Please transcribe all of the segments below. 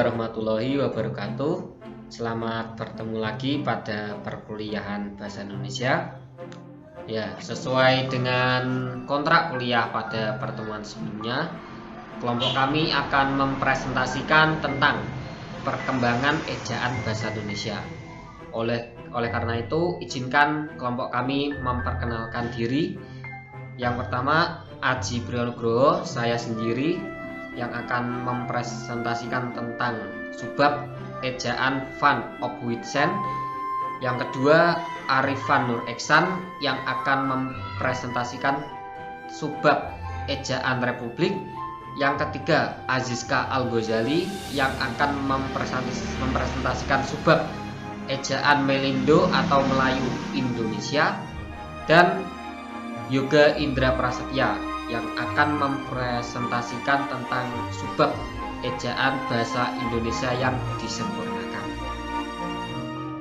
warahmatullahi wabarakatuh. Selamat bertemu lagi pada perkuliahan Bahasa Indonesia. Ya, sesuai dengan kontrak kuliah pada pertemuan sebelumnya, kelompok kami akan mempresentasikan tentang perkembangan ejaan Bahasa Indonesia. Oleh karena itu, izinkan kelompok kami memperkenalkan diri. Yang pertama, Aji Priyonugroho, saya sendiri yang akan mempresentasikan tentang subbab ejaan Van Ophuijsen. Yang kedua, Arifan Nur Eksan yang akan mempresentasikan subbab ejaan Republik. Yang ketiga, Aziska Al-Ghazali yang akan mempresentasikan subbab ejaan Melindo atau Melayu Indonesia. Dan Yoga Indra Prasetya yang akan mempresentasikan tentang subbab ejaan bahasa Indonesia yang disempurnakan.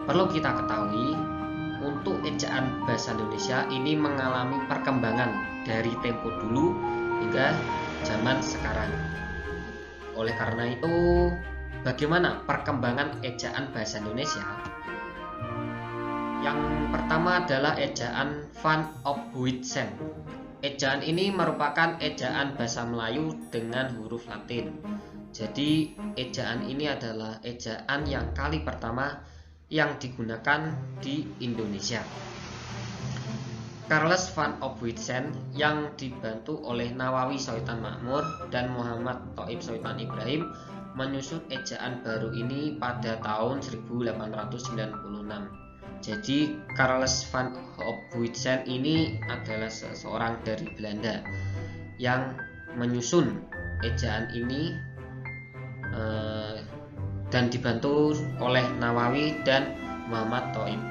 Perlu kita ketahui, untuk ejaan bahasa Indonesia ini mengalami perkembangan dari tempo dulu hingga zaman sekarang. Oleh karena itu, bagaimana perkembangan ejaan bahasa Indonesia? Yang pertama adalah ejaan Van Ophuijsen. Ejaan ini merupakan ejaan bahasa Melayu dengan huruf Latin. Jadi ejaan ini adalah ejaan yang kali pertama yang digunakan di Indonesia. Charles Van Ophuijsen yang dibantu oleh Nawawi Soitan Makmur dan Muhammad Thoib Soitan Ibrahim menyusun ejaan baru ini pada tahun 1896. Jadi Charles Van Ophuijsen ini adalah seseorang dari Belanda yang menyusun ejaan ini dan dibantu oleh Nawawi dan Muhammad Thoib.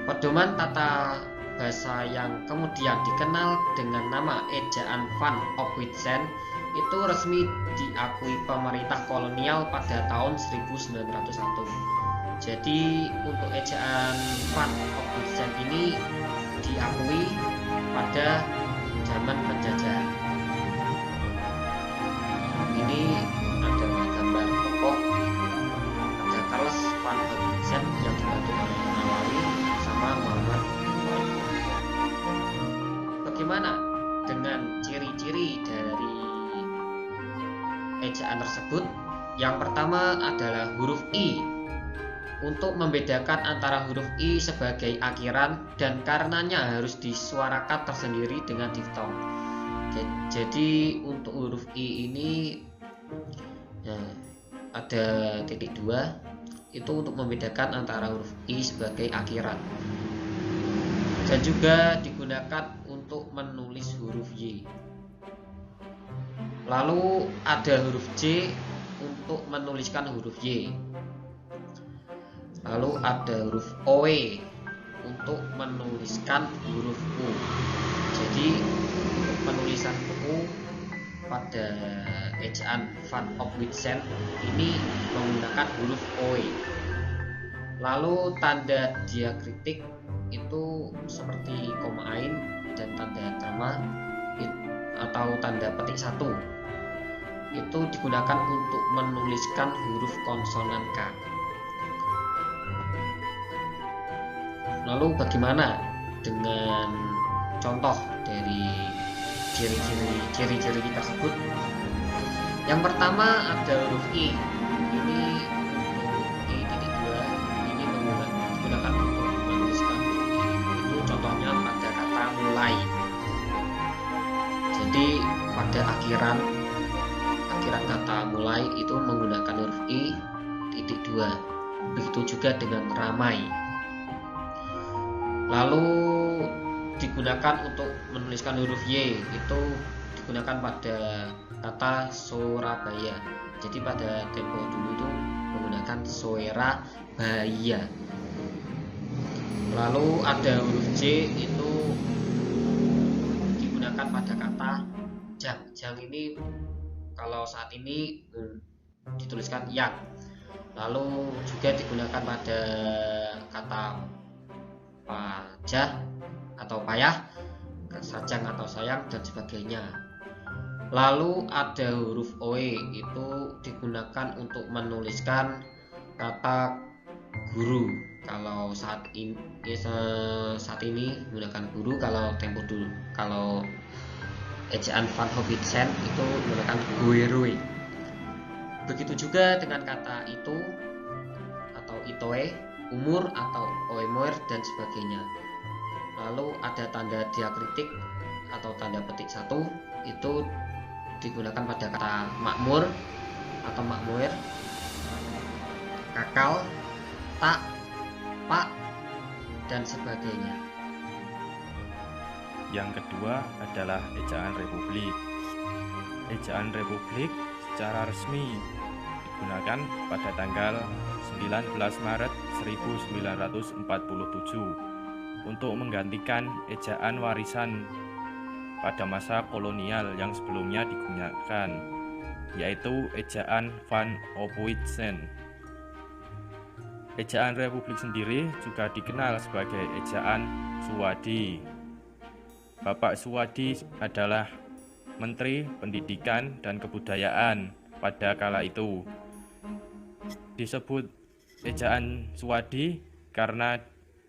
Pedoman tata bahasa yang kemudian dikenal dengan nama ejaan Van Ophuijsen itu resmi diakui pemerintah kolonial pada tahun 1901. Jadi untuk ejaan Van Ophuijsen ini diakui pada zaman penjajahan. Ini adalah gambar tokoh, ada Charles Van Ophuijsen yang dibantu oleh Nawawi sama Muhammad Thoib. Bagaimana dengan ciri-ciri dari ejaan tersebut? Yang pertama adalah huruf I. Untuk membedakan antara huruf I sebagai akhiran dan karenanya harus disuarakan tersendiri dengan diftong. Jadi untuk huruf I ini ada titik dua, itu untuk membedakan antara huruf I sebagai akhiran. Dan juga digunakan untuk menulis huruf Y. Lalu ada huruf J untuk menuliskan huruf Y. Lalu ada huruf OE untuk menuliskan huruf U. Jadi untuk penulisan U pada ejaan Van Ophuijsen ini menggunakan huruf OE. Lalu tanda diakritik itu seperti koma ain dan tanda drama atau tanda petik satu itu digunakan untuk menuliskan huruf konsonan K. Lalu bagaimana dengan contoh dari ciri-ciri tersebut? Yang pertama ada huruf I. Ini untuk I titik dua ini digunakan untuk menuliskan huruf I. Itu contohnya pada kata mulai. Jadi pada akhiran kata mulai itu menggunakan huruf I titik dua. Begitu juga dengan ramai. Lalu digunakan untuk menuliskan huruf Y itu digunakan pada kata Surabaya. Jadi pada tempo dulu itu menggunakan Surabaya. Lalu ada huruf J itu digunakan pada kata jang. Jang ini kalau saat ini dituliskan yang. Lalu juga digunakan pada kata pajah atau payah, sajang atau sayang dan sebagainya. Lalu ada huruf OE, itu digunakan untuk menuliskan kata guru. Kalau saat ini menggunakan guru, kalau tempo dulu, kalau ejaan Van Hobbitsen itu menggunakan guerui. Begitu juga dengan kata itu atau itoe, umur atau oemoer dan sebagainya. Lalu ada tanda diakritik atau tanda petik satu, itu digunakan pada kata makmur atau makmuer, kakal, tak, pak, dan sebagainya. Yang kedua adalah ejaan republik. Ejaan republik secara resmi digunakan pada tanggal 19 Maret 1947 untuk menggantikan ejaan warisan pada masa kolonial yang sebelumnya digunakan, yaitu ejaan Van Ophuijsen. Ejaan republik sendiri juga dikenal sebagai ejaan Suwadi. Bapak Suwadi adalah Menteri Pendidikan dan Kebudayaan pada kala itu. Disebut ejaan Suwadi karena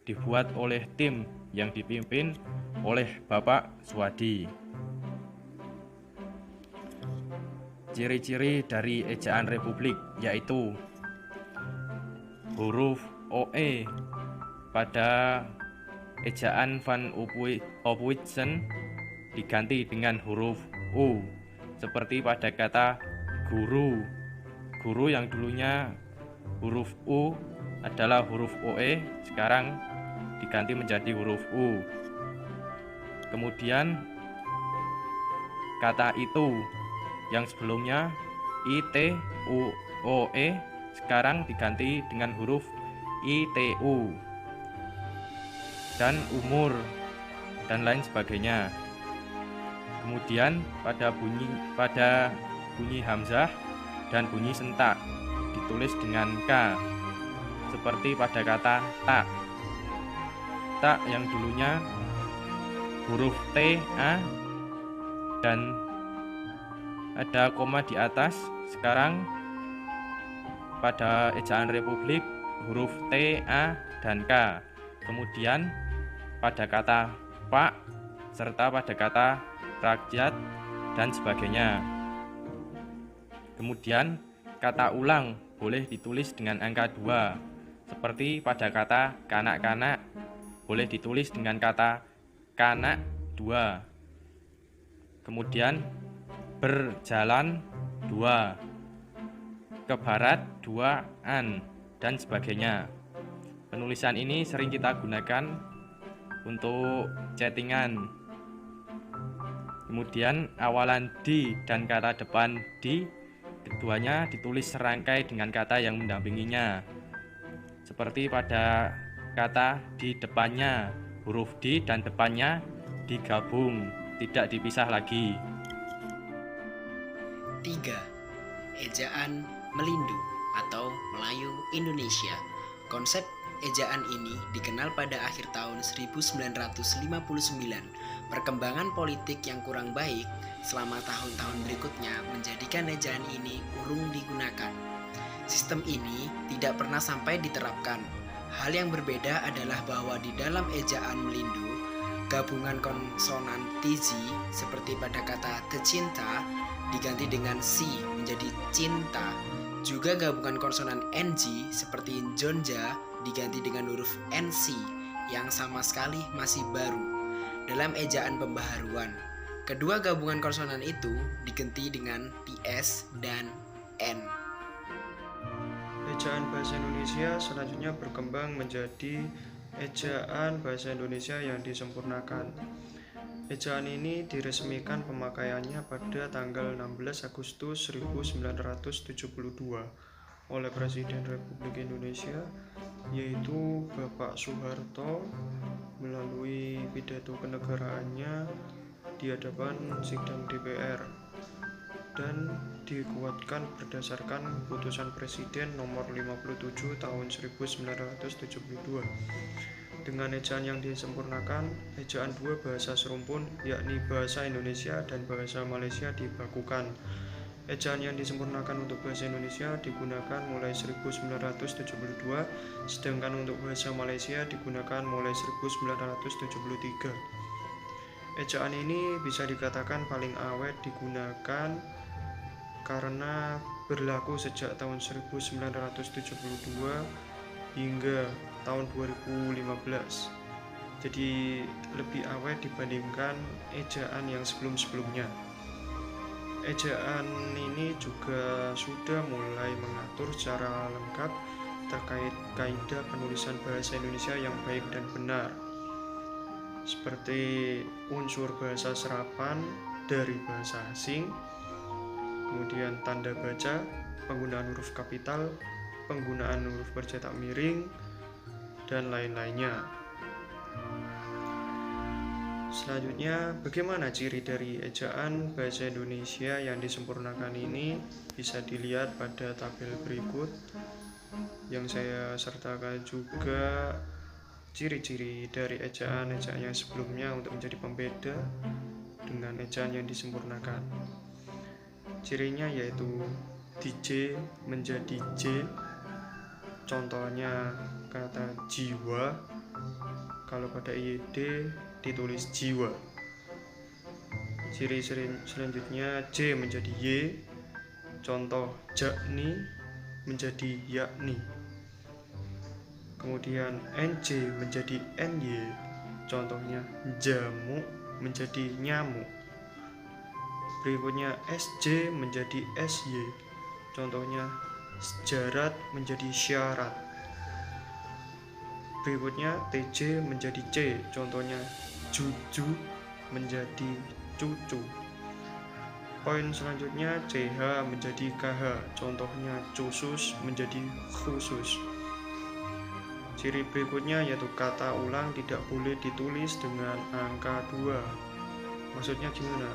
dibuat oleh tim yang dipimpin oleh Bapak Suwadi. Ciri-ciri dari ejaan republik yaitu huruf OE pada ejaan Van Ophuijsen diganti dengan huruf U, seperti pada kata guru. Guru yang dulunya huruf U adalah huruf OE, sekarang diganti menjadi huruf U. Kemudian kata itu yang sebelumnya ITUOE sekarang diganti dengan huruf ITU. Dan umur dan lain sebagainya. Kemudian pada bunyi hamzah dan bunyi sentak ditulis dengan K, seperti pada kata tak. Tak yang dulunya huruf T, A, dan ada koma di atas, sekarang pada ejaan republik huruf T, A, dan K. Kemudian pada kata pak, serta pada kata rakyat, dan sebagainya. Kemudian kata ulang boleh ditulis dengan angka 2, seperti pada kata kanak-kanak boleh ditulis dengan kata kanak 2. Kemudian berjalan 2, ke barat 2-an, dan sebagainya. Penulisan ini sering kita gunakan untuk chattingan. Kemudian awalan di dan kata depan di, keduanya ditulis serangkai dengan kata yang mendampinginya. Seperti pada kata di depannya, huruf di dan depannya digabung, tidak dipisah lagi. 3. Ejaan Melindu atau Melayu Indonesia. Konsep ejaan ini dikenal pada akhir tahun 1959. Perkembangan politik yang kurang baik selama tahun-tahun berikutnya menjadikan ejaan ini urung digunakan. Sistem ini tidak pernah sampai diterapkan. Hal yang berbeda adalah bahwa di dalam ejaan Melindu, gabungan konsonan tizi seperti pada kata tercinta diganti dengan si menjadi cinta. Juga gabungan konsonan NG seperti Jonja diganti dengan huruf NC yang sama sekali masih baru. Dalam ejaan pembaharuan, kedua gabungan konsonan itu diganti dengan TS dan N. Ejaan bahasa Indonesia selanjutnya berkembang menjadi ejaan bahasa Indonesia yang disempurnakan. Ejaan ini diresmikan pemakaiannya pada tanggal 16 Agustus 1972 oleh Presiden Republik Indonesia, yaitu Bapak Soeharto, melalui pidato kenegaraannya di hadapan sidang DPR, dan dikuatkan berdasarkan keputusan Presiden nomor 57 tahun 1972. Dengan ejaan yang disempurnakan, ejaan dua bahasa serumpun yakni bahasa Indonesia dan bahasa Malaysia dibakukan. Ejaan yang disempurnakan untuk bahasa Indonesia digunakan mulai 1972, sedangkan untuk bahasa Malaysia digunakan mulai 1973. Ejaan ini bisa dikatakan paling awet digunakan karena berlaku sejak tahun 1972 hingga tahun 2015. Jadi lebih awet dibandingkan ejaan yang sebelum-sebelumnya. Ejaan ini juga sudah mulai mengatur secara lengkap terkait kaidah penulisan bahasa Indonesia yang baik dan benar, seperti unsur bahasa serapan dari bahasa asing, kemudian tanda baca, penggunaan huruf kapital, penggunaan huruf bercetak miring, dan lain-lainnya. Selanjutnya, bagaimana ciri dari ejaan bahasa Indonesia yang disempurnakan ini? Bisa dilihat pada tabel berikut yang saya sertakan juga ciri-ciri dari ejaan-ejaan yang sebelumnya untuk menjadi pembeda dengan ejaan yang disempurnakan. Cirinya yaitu di J menjadi J, contohnya kata jiwa, kalau pada IYD ditulis jiwa. Ciri selanjutnya J menjadi Y, contoh jakni menjadi yakni. Kemudian NJ menjadi NY, contohnya jamu menjadi nyamuk. Berikutnya SJ menjadi SY, contohnya syarat menjadi syarat. Berikutnya TJ menjadi C, contohnya juju menjadi cucu. Poin selanjutnya CH menjadi KH, contohnya cusus menjadi khusus. Ciri berikutnya yaitu kata ulang tidak boleh ditulis dengan angka 2. Maksudnya gimana?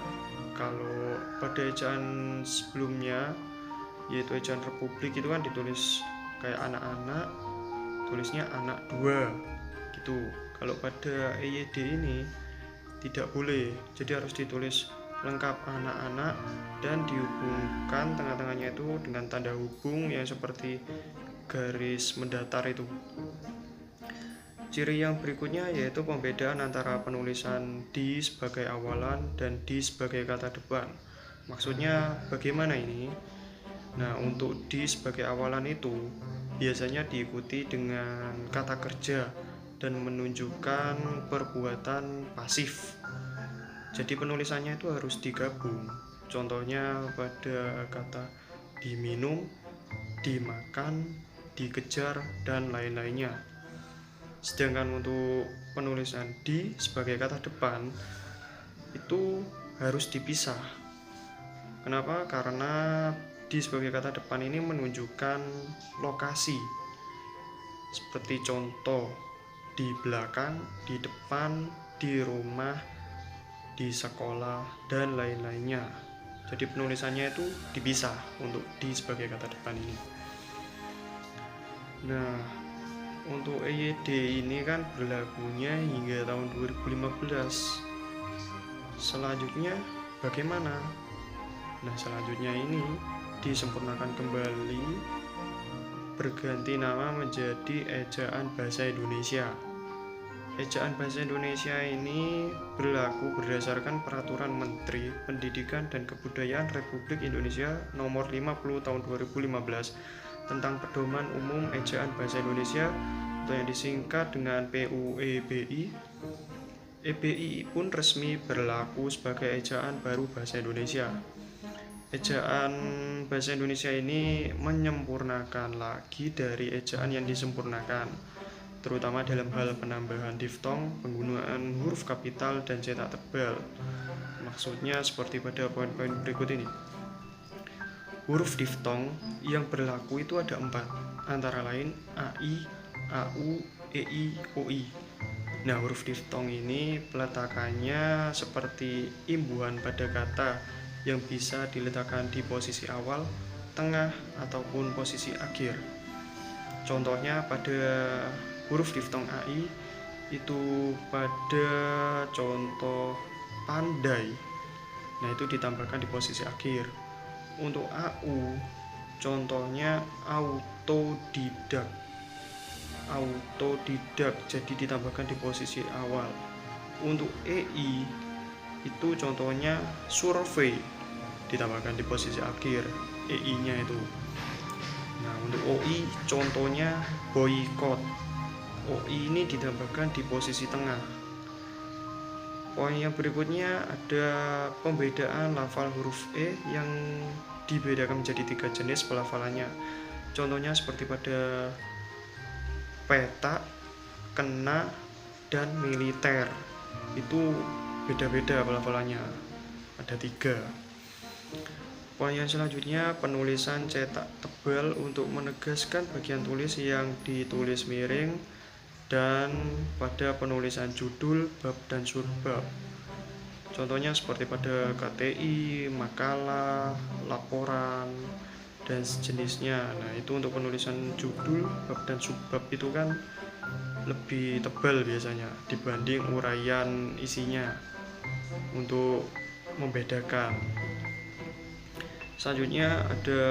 Kalau pada ejaan sebelumnya, yaitu ejaan republik, itu kan ditulis kayak anak-anak, tulisnya anak 2 gitu. Kalau pada EYD ini tidak boleh, jadi harus ditulis lengkap anak-anak dan dihubungkan tengah-tengahnya itu dengan tanda hubung yang seperti garis mendatar itu. Ciri yang berikutnya yaitu pembedaan antara penulisan di sebagai awalan dan di sebagai kata depan. Maksudnya bagaimana ini? Nah, untuk di sebagai awalan itu biasanya diikuti dengan kata kerja dan menunjukkan perbuatan pasif. Jadi penulisannya itu harus digabung. Contohnya pada kata diminum, dimakan, dikejar, dan lain-lainnya. Sedangkan untuk penulisan di sebagai kata depan itu harus dipisah. Kenapa? Karena di sebagai kata depan ini menunjukkan lokasi. Seperti contoh di belakang, di depan, di rumah, di sekolah, dan lain-lainnya. Jadi penulisannya itu dipisah untuk di sebagai kata depan ini. Nah, untuk EYD ini kan berlakunya hingga tahun 2015. Selanjutnya bagaimana? Nah, selanjutnya ini disempurnakan kembali, berganti nama menjadi Ejaan Bahasa Indonesia. Ejaan Bahasa Indonesia ini berlaku berdasarkan Peraturan Menteri Pendidikan dan Kebudayaan Republik Indonesia Nomor 50 Tahun 2015 tentang Pedoman Umum Ejaan Bahasa Indonesia atau yang disingkat dengan PUEBI. EBI pun resmi berlaku sebagai ejaan baru bahasa Indonesia. Ejaan bahasa Indonesia ini menyempurnakan lagi dari ejaan yang disempurnakan, terutama dalam hal penambahan diftong, penggunaan huruf kapital, dan cetak tebal. Maksudnya seperti pada poin-poin berikut ini. Huruf diftong yang berlaku itu ada 4, antara lain AI, AU, EI, OI. Nah, huruf diftong ini peletakannya seperti imbuhan pada kata yang bisa diletakkan di posisi awal, tengah, ataupun posisi akhir. Contohnya pada huruf diftong AI itu pada contoh pandai, nah itu ditambahkan di posisi akhir. Untuk AU contohnya autodidak, jadi ditambahkan di posisi awal. Untuk EI itu contohnya survei, ditambahkan di posisi akhir EI nya itu. Nah untuk OI contohnya boykot, OI ini ditambahkan di posisi tengah. Poin yang berikutnya ada pembedaan lafal huruf E yang dibedakan menjadi 3 jenis pelafalannya. Contohnya seperti pada peta, kena, dan militer. Itu beda-beda pelafalannya, ada 3. Poin yang selanjutnya penulisan cetak tebal untuk menegaskan bagian tulis yang ditulis miring, dan pada penulisan judul, bab, dan subbab. Contohnya seperti pada KTI, makalah, laporan, dan sejenisnya. Nah itu untuk penulisan judul, bab, dan subbab itu kan lebih tebal biasanya dibanding uraian isinya untuk membedakan. Selanjutnya ada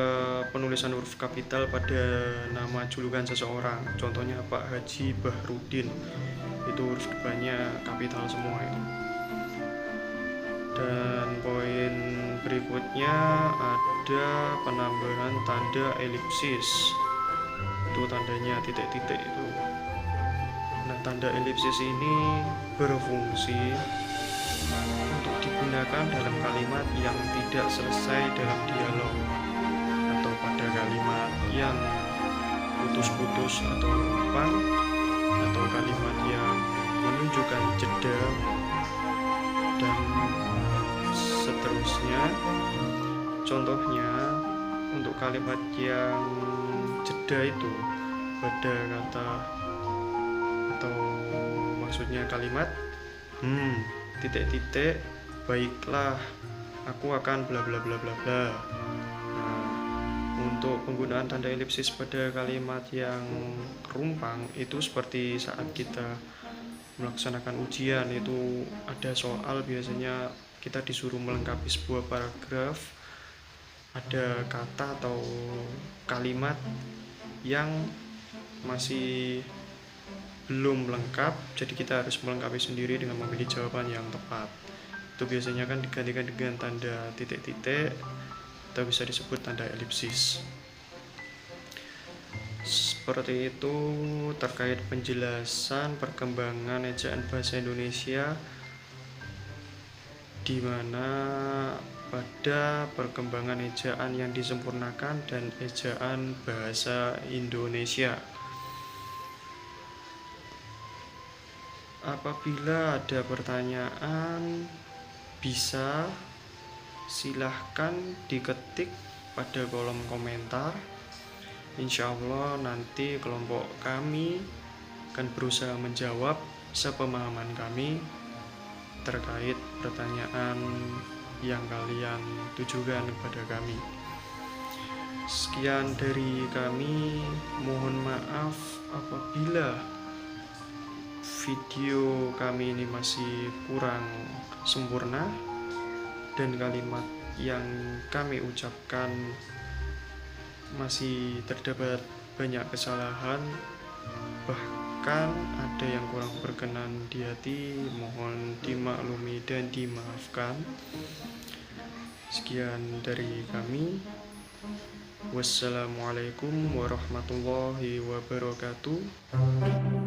penulisan huruf kapital pada nama julukan seseorang. Contohnya Pak Haji Bahrudin, itu huruf depannya kapital semua itu. Dan poin berikutnya ada penambahan tanda elipsis, itu tandanya titik-titik itu. Nah tanda elipsis ini berfungsi untuk digunakan dalam kalimat yang tidak selesai dalam dialog, atau pada kalimat yang putus-putus atau rumpang, atau kalimat yang menunjukkan jeda, dan seterusnya. Contohnya untuk kalimat yang jeda itu pada kata atau maksudnya kalimat titik-titik, baiklah aku akan bla bla bla bla bla. Nah, untuk penggunaan tanda elipsis pada kalimat yang rumpang itu seperti saat kita melaksanakan ujian, itu ada soal biasanya kita disuruh melengkapi sebuah paragraf, ada kata atau kalimat yang masih belum lengkap, jadi kita harus melengkapi sendiri dengan memilih jawaban yang tepat. Itu biasanya kan digantikan dengan tanda titik-titik atau bisa disebut tanda elipsis. Seperti itu terkait penjelasan perkembangan ejaan bahasa Indonesia, di mana pada perkembangan ejaan yang disempurnakan dan ejaan bahasa Indonesia. Apabila ada pertanyaan, bisa silahkan diketik pada kolom komentar. Insya Allah nanti kelompok kami akan berusaha menjawab sepemahaman kami terkait pertanyaan yang kalian tujukan kepada kami. Sekian dari kami, mohon maaf apabila video kami ini masih kurang sempurna dan kalimat yang kami ucapkan masih terdapat banyak kesalahan, bahkan ada yang kurang berkenan di hati, mohon dimaklumi dan dimaafkan. Sekian dari kami. Wassalamualaikum warahmatullahi wabarakatuh.